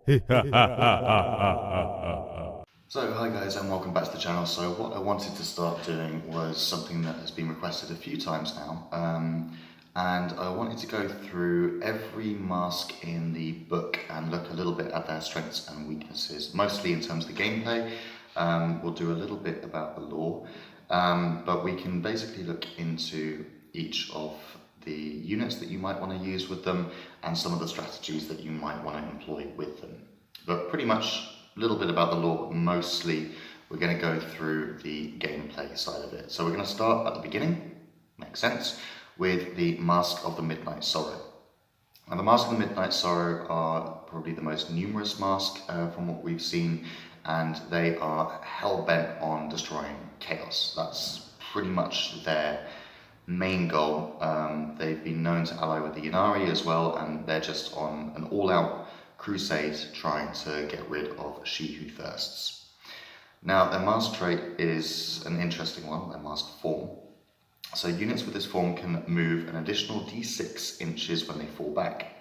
So hi guys and welcome back to the channel. So what I wanted to start doing was something that has been requested a few times now, and I wanted to go through every mask in the book and look a little bit at their strengths and weaknesses, mostly in terms of the gameplay. We'll do a little bit about the lore, but we can basically look into each of the units that you might want to use with them and some of the strategies that you might want to employ with them. But pretty much a little bit about the lore, but mostly we're going to go through the gameplay side of it. So we're going to start at the beginning, makes sense, with the Masque of the Midnight Sorrow. Now the Masque of the Midnight Sorrow are probably the most numerous mask from what we've seen, and they are hell-bent on destroying chaos. That's pretty much their main goal. They've been known to ally with the Inari as well, and they're just on an all-out crusade trying to get rid of She Who Thirsts. Now their mask trait is an interesting one, their mask form. So units with this form can move an additional d6 inches when they fall back.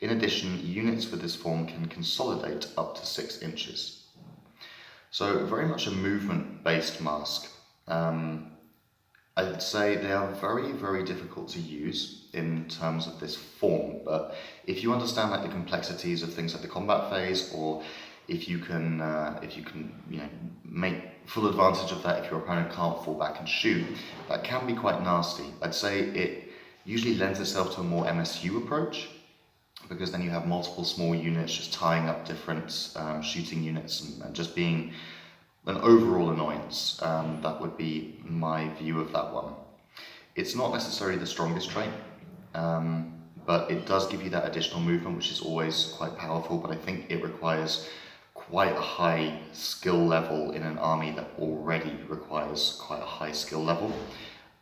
In addition, units with this form can consolidate up to 6 inches. So very much a movement-based mask. I'd say they are very, very difficult to use in terms of this form, but if you understand like the complexities of things like the combat phase, or if you can make full advantage of that if your opponent can't fall back and shoot, that can be quite nasty. I'd say it usually lends itself to a more MSU approach, because then you have multiple small units just tying up different shooting units and just being an overall annoyance. That would be my view of that one. It's not necessarily the strongest trait, but it does give you that additional movement, which is always quite powerful, but I think it requires quite a high skill level in an army that already requires quite a high skill level,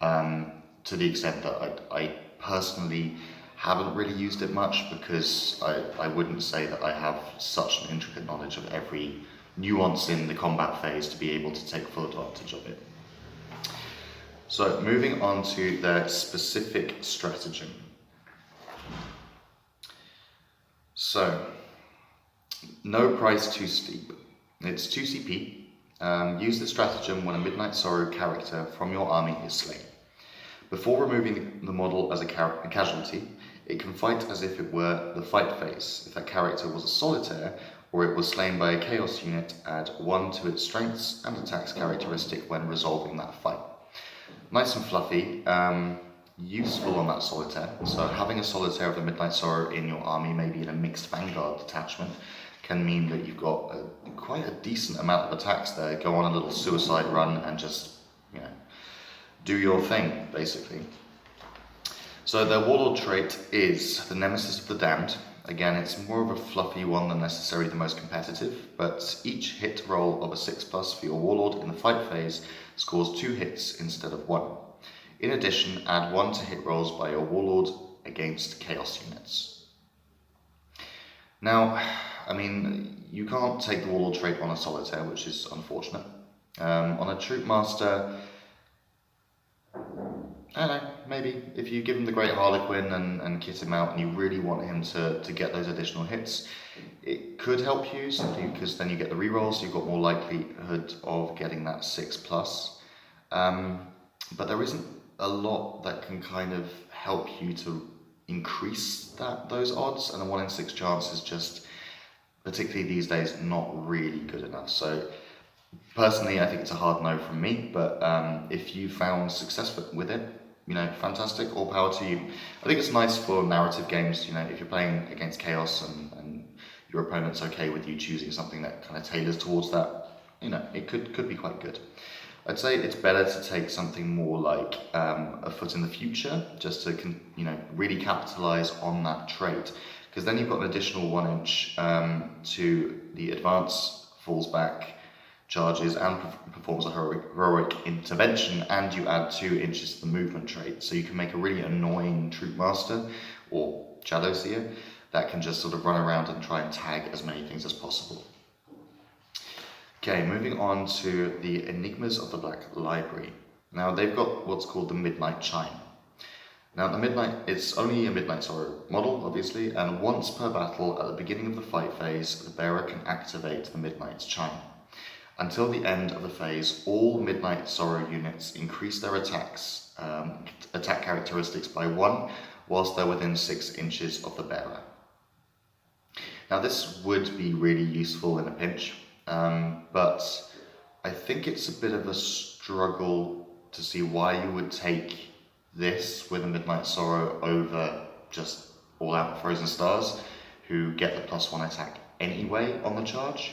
to the extent that I personally haven't really used it much, because I wouldn't say that I have such an intricate knowledge of every nuance in the combat phase to be able to take full advantage of it. So moving on to their specific stratagem. So, no price too steep. It's 2 CP. Use the stratagem when a Midnight Sorrow character from your army is slain. Before removing the model as a casualty, it can fight as if it were the fight phase. If that character was a solitaire, or it was slain by a chaos unit, add 1 to its strengths and attacks characteristic when resolving that fight. Nice and fluffy, useful on that solitaire. So having a solitaire of the Midnight Sorrow in your army, maybe in a mixed vanguard detachment, can mean that you've got quite a decent amount of attacks there. Go on a little suicide run and just, do your thing, basically. So their Warlord trait is the Nemesis of the Damned. Again, it's more of a fluffy one than necessarily the most competitive, but each hit roll of a 6+ for your Warlord in the fight phase scores 2 hits instead of 1. In addition, add 1 to hit rolls by your Warlord against Chaos units. Now, I mean, you can't take the Warlord trait on a Solitaire, which is unfortunate. On a Troop Master, I don't know, maybe if you give him the Great Harlequin and kit him out and you really want him to get those additional hits, it could help you, simply because then you get the rerolls, so you've got more likelihood of getting that 6+. But there isn't a lot that can kind of help you to increase those odds, and a 1 in 6 chance is just, particularly these days, not really good enough. So personally, I think it's a hard no from me, but if you found success with it, fantastic, all power to you. I think it's nice for narrative games, if you're playing against Chaos and your opponent's okay with you choosing something that kind of tailors towards that, it could be quite good. I'd say it's better to take something more like a Foot in the Future, just to really capitalize on that trait, because then you've got an additional 1 inch to the advance, falls back, charges, and performs a heroic intervention, and you add 2 inches to the movement trait, so you can make a really annoying Troop Master or Shadow Seer that can just sort of run around and try and tag as many things as possible. Okay, moving on to the Enigmas of the Black Library. Now they've got what's called the Midnight Chime. Now, it's only a Midnight Sorrow model, obviously, and once per battle, at the beginning of the fight phase, the bearer can activate the Midnight's Chime. Until the end of the phase, all Midnight Sorrow units increase their attack characteristics by 1, whilst they're within 6 inches of the bearer. Now, this would be really useful in a pinch, but I think it's a bit of a struggle to see why you would take this with a Midnight Sorrow over just all out Frozen Stars, who get the +1 attack anyway on the charge.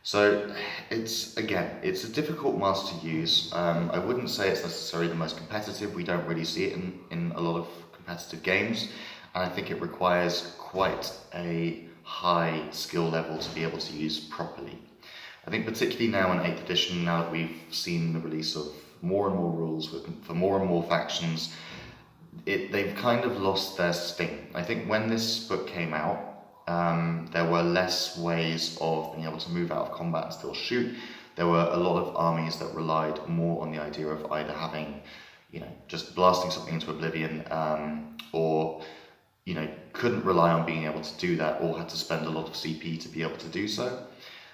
So it's a difficult mask to use. I wouldn't say it's necessarily the most competitive. We don't really see it in a lot of competitive games, and I think it requires quite a high skill level to be able to use properly. I think particularly now in 8th edition, now that we've seen the release of more and more rules for more and more factions, they've kind of lost their sting. I think when this book came out, there were less ways of being able to move out of combat and still shoot. There were a lot of armies that relied more on the idea of either having, just blasting something into oblivion, or, couldn't rely on being able to do that, or had to spend a lot of CP to be able to do so.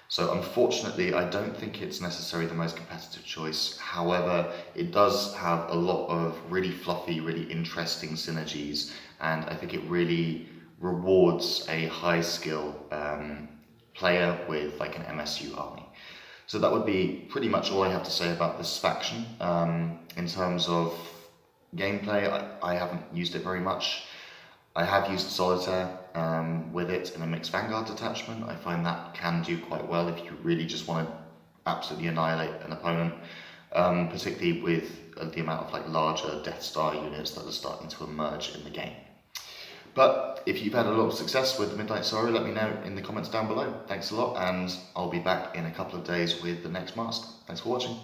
So unfortunately, I don't think it's necessarily the most competitive choice. However, it does have a lot of really fluffy, really interesting synergies, and I think it really rewards a high skill player with like an MSU army. So that would be pretty much all I have to say about this faction. In terms of gameplay, I haven't used it very much. I have used Solitaire with it in a mixed Vanguard detachment. I find that can do quite well if you really just want to absolutely annihilate an opponent, particularly with the amount of like larger Death Star units that are starting to emerge in the game. But if you've had a lot of success with Midnight Sorrow, let me know in the comments down below. Thanks a lot, and I'll be back in a couple of days with the next mask. Thanks for watching.